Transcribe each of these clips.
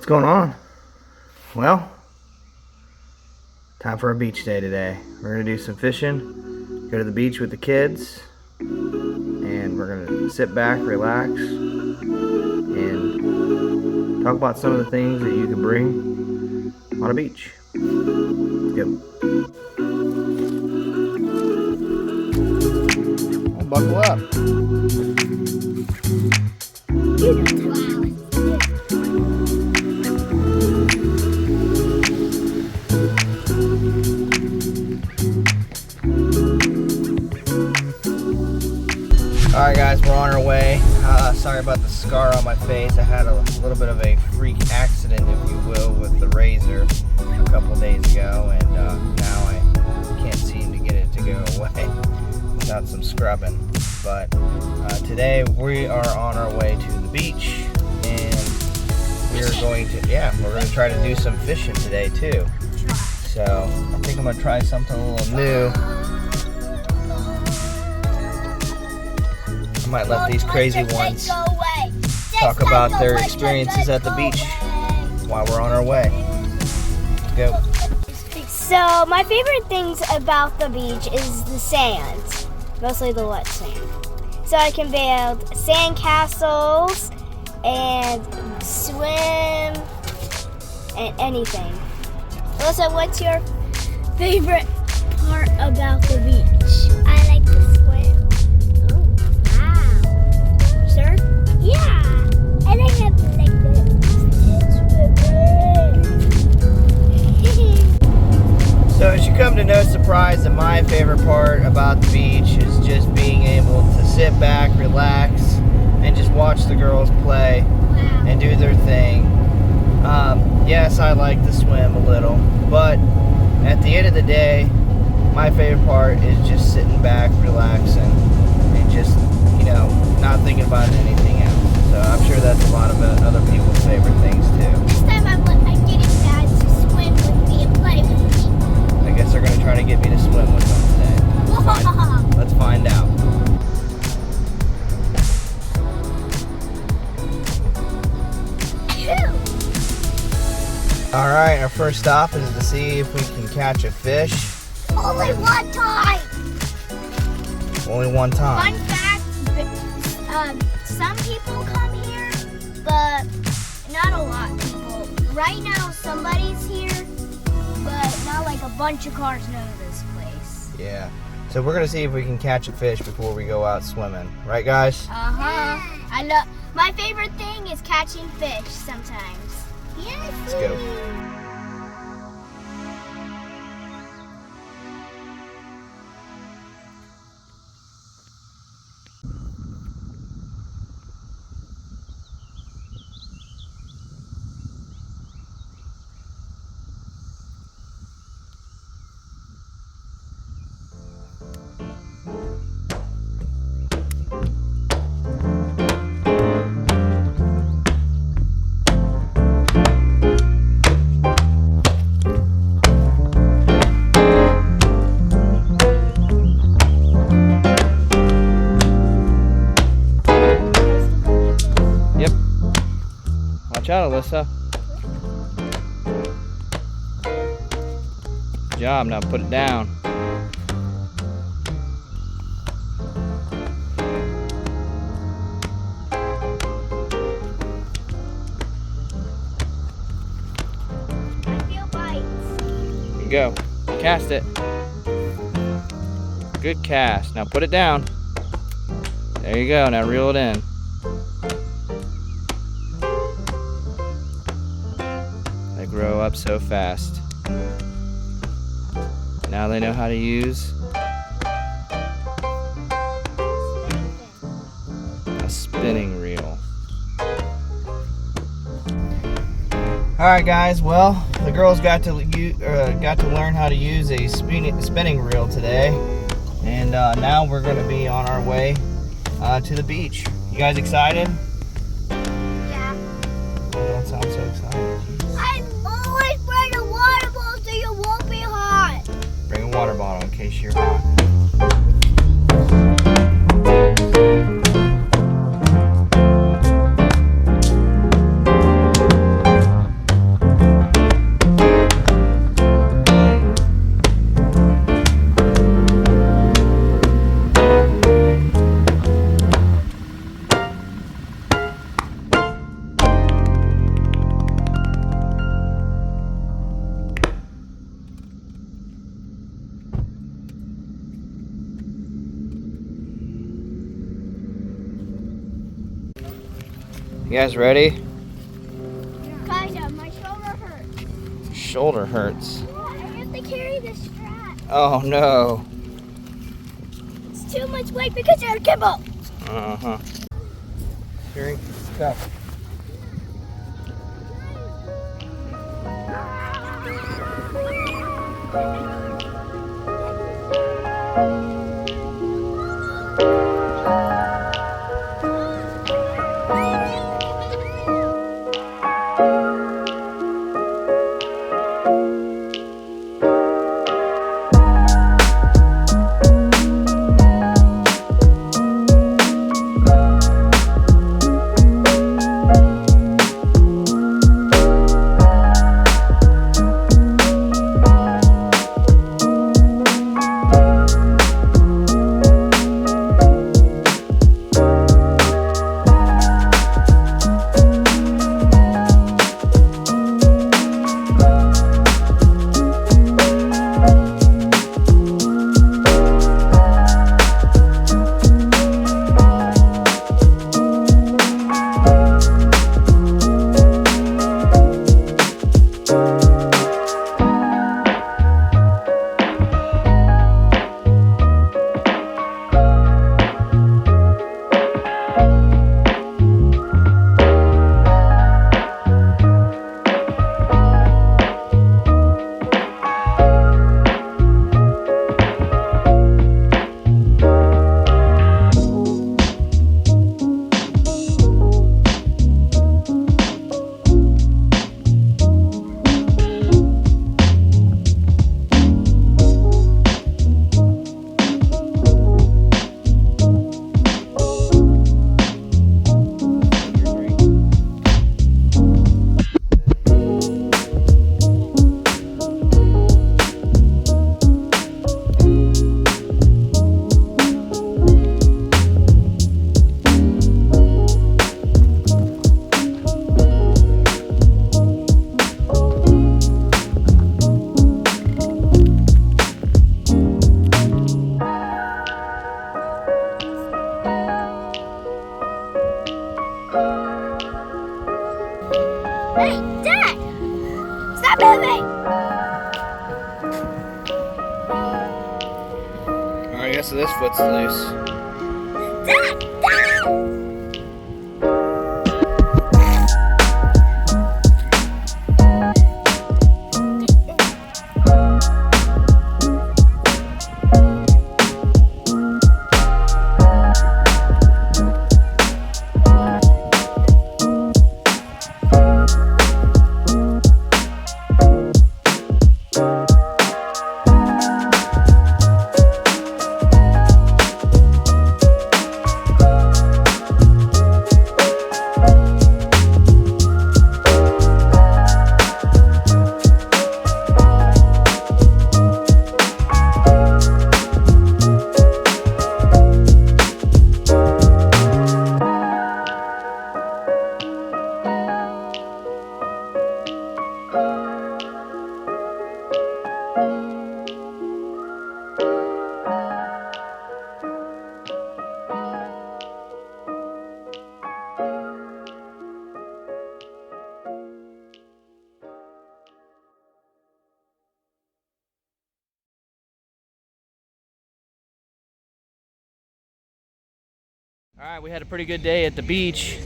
going on? Well, time for a beach day today. We're gonna do some fishing, go to the beach with the kids, and we're gonna sit back, relax, and talk about some of the things that you can bring on a beach. Let's go. Buckle up. Alright guys, we're on our way. Sorry about the scar on my face. I had a little bit of a freak accident, if you will, with the razor a couple days ago, and now I can't seem to get it to go away without some scrubbing. But today we are on our way to the beach, and we're going to try to do some fishing today too. So I think I'm gonna try something a little new. I might let these crazy ones talk about their experiences at the beach while we're on our way. Let's go. So my favorite things about the beach is the sand, mostly the wet sand. So I can build sand castles and swim and anything. Alyssa, what's your favorite part about the beach? I like to swim. Oh, wow. Sure? Yeah. I like to like So it should come to no surprise that my favorite part about the beach is just being able to sit back, relax, and just watch the girls play and do their thing. Yes, I like to swim a little, but at the end of the day, my favorite part is just sitting back, relaxing, and just, not thinking about anything else. So I'm sure that's a lot of other people's favorite things too. This time I'm getting Dad to swim with me and play with me. I guess they're going to try to get me to swim with them today. Let's find out. Alright, our first stop is to see if we can catch a fish. Only one time. Only one time. Fun fact, some people come here, but not a lot of people. Right now somebody's here, but not like a bunch of cars know this place. Yeah. So we're going to see if we can catch a fish before we go out swimming. Right, guys? Uh-huh. I love, my favorite thing is catching fish sometimes. Yes. Let's go. Watch out, Alyssa. Good job. Now put it down. I feel bites. Here you go. Cast it. Good cast. Now put it down. There you go. Now reel it in. They grow up so fast. Now they know how to use a spinning reel. Alright guys, well, the girls got to learn how to use a spinning reel today, and now we're going to be on our way to the beach. You guys excited? Yeah. Don't sound so excited. I always bring a water bottle so you won't be hot. Bring a water bottle in case you're hot. You guys ready? Guys, my shoulder hurts. Shoulder hurts. Yeah, I have to carry this strap. Oh no. It's too much weight because you're a gimbal. Uh-huh. Here, go. Hey, Dad! Stop moving! Alright, I guess this foot's loose. Dad! Dad! All right, we had a pretty good day at the beach.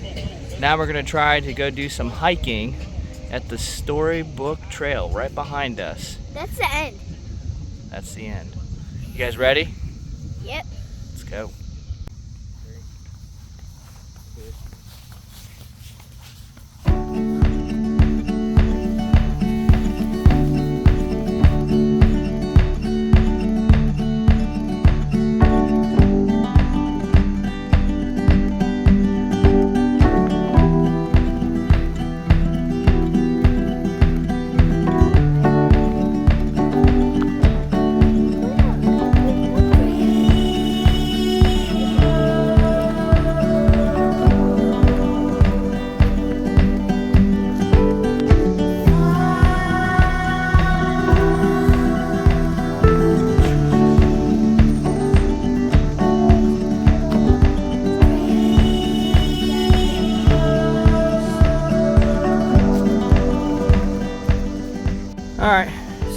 Now we're gonna try to go do some hiking at the Storybook Trail right behind us. That's the end. That's the end. You guys ready? Yep. Let's go.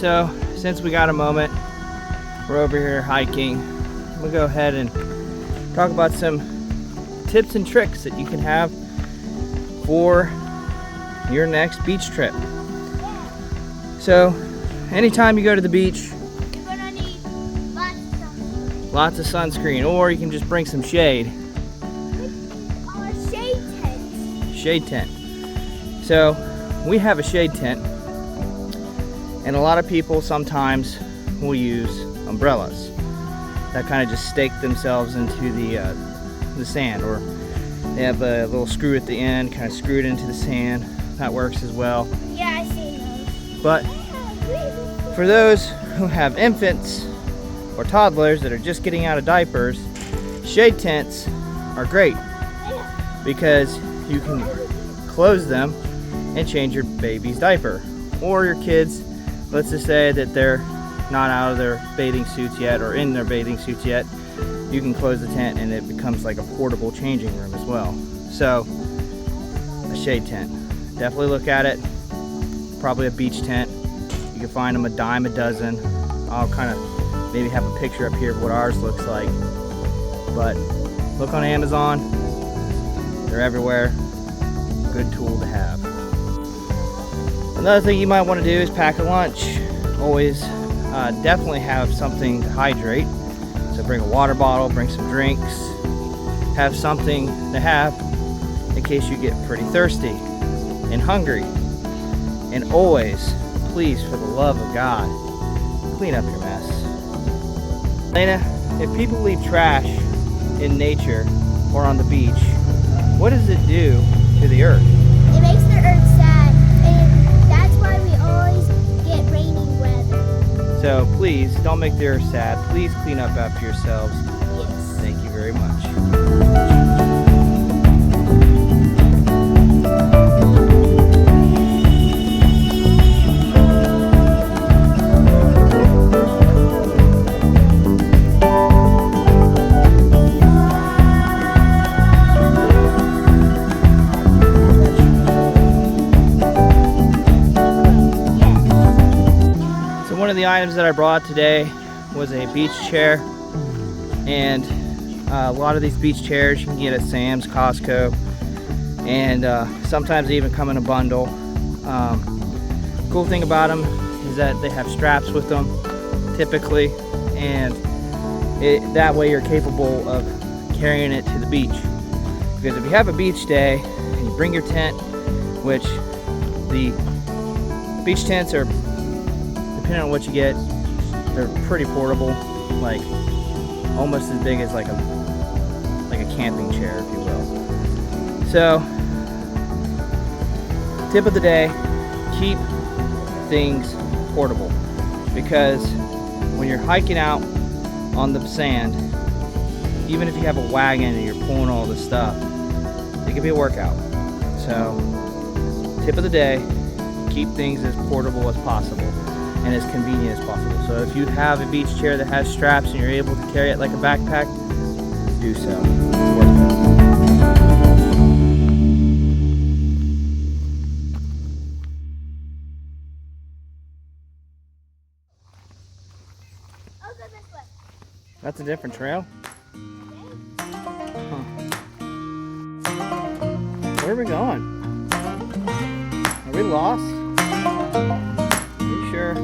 So since we got a moment, we're over here hiking, we'll go ahead and talk about some tips and tricks that you can have for your next beach trip. So anytime you go to the beach, You're gonna need lots of sunscreen, or you can just bring some shade. our shade tent. Shade tent. So we have a shade tent, and a lot of people sometimes will use umbrellas that kind of just stake themselves into the sand, or they have a little screw at the end, kind of screw it into the sand. That works as well. Yeah, I see those. But for those who have infants or toddlers that are just getting out of diapers, shade tents are great because you can close them and change your baby's diaper. Or your kids, let's just say that they're not out of their bathing suits yet or in their bathing suits yet, you can close the tent and it becomes like a portable changing room as well. So a shade tent, definitely look at it. Probably a beach tent. You can find them a dime a dozen. I'll kind of maybe have a picture up here of what ours looks like, but look on Amazon, they're everywhere. Good tool to have. Another thing you might want to do is pack a lunch. Always definitely have something to hydrate. So bring a water bottle, bring some drinks, have something to have in case you get pretty thirsty and hungry. And always, please, for the love of God, clean up your mess. Lena, if people leave trash in nature or on the beach, what does it do to the earth? It makes the earth sad, and that's why we always get rainy weather. So please, don't make the earth sad. Please clean up after yourselves. Yes. Thank you very much. One of the items that I brought today was a beach chair, and a lot of these beach chairs you can get at Sam's, Costco, and sometimes they even come in a bundle. Cool thing about them is that they have straps with them typically, and that way you're capable of carrying it to the beach. Because if you have a beach day and you bring your tent, which the beach tents are, depending on what you get, they're pretty portable, like almost as big as like a camping chair, if you will. So, tip of the day, keep things portable, because when you're hiking out on the sand, even if you have a wagon and you're pulling all this stuff, it can be a workout. So, tip of the day, keep things as portable as possible and as convenient as possible. So if you have a beach chair that has straps and you're able to carry it like a backpack, do so. It's worth it. I'll go this way. That's a different trail? Huh. Where are we going? Are we lost? Are you sure?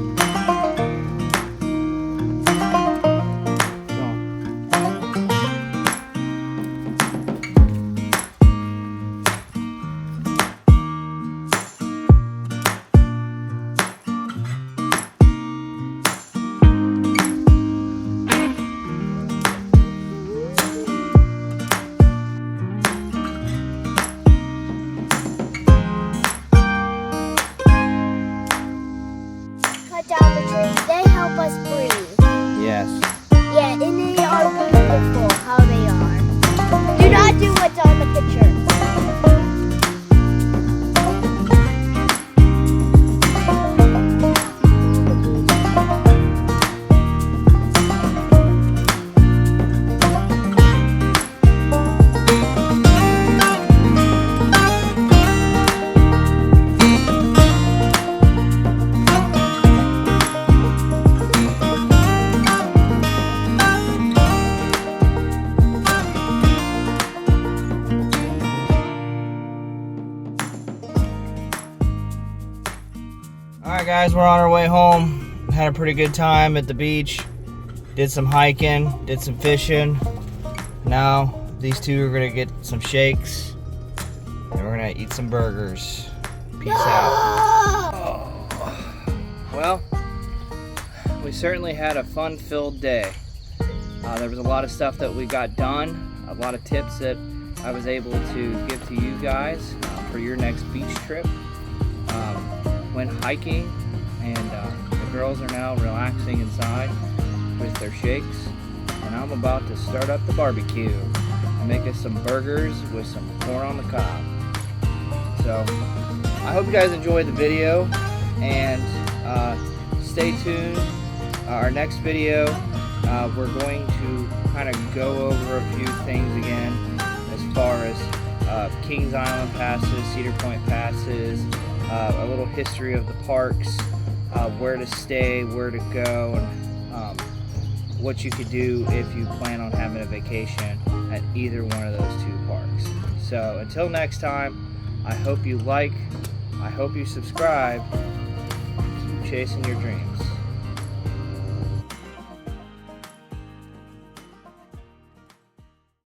Alright guys, we're on our way home. Had a pretty good time at the beach. Did some hiking, did some fishing. Now these two are gonna get some shakes and we're gonna eat some burgers. Peace out. Well, we certainly had a fun-filled day. There was a lot of stuff that we got done, a lot of tips that I was able to give to you guys for your next beach trip. Went hiking, and the girls are now relaxing inside with their shakes, and I'm about to start up the barbecue and make us some burgers with some corn on the cob. So I hope you guys enjoyed the video, and stay tuned. Our next video, we're going to kind of go over a few things again as far as Kings Island passes, Cedar Point passes, a little history of the parks, where to stay, where to go, and what you could do if you plan on having a vacation at either one of those two parks. So until next time, I hope you like, I hope you subscribe, keep chasing your dreams.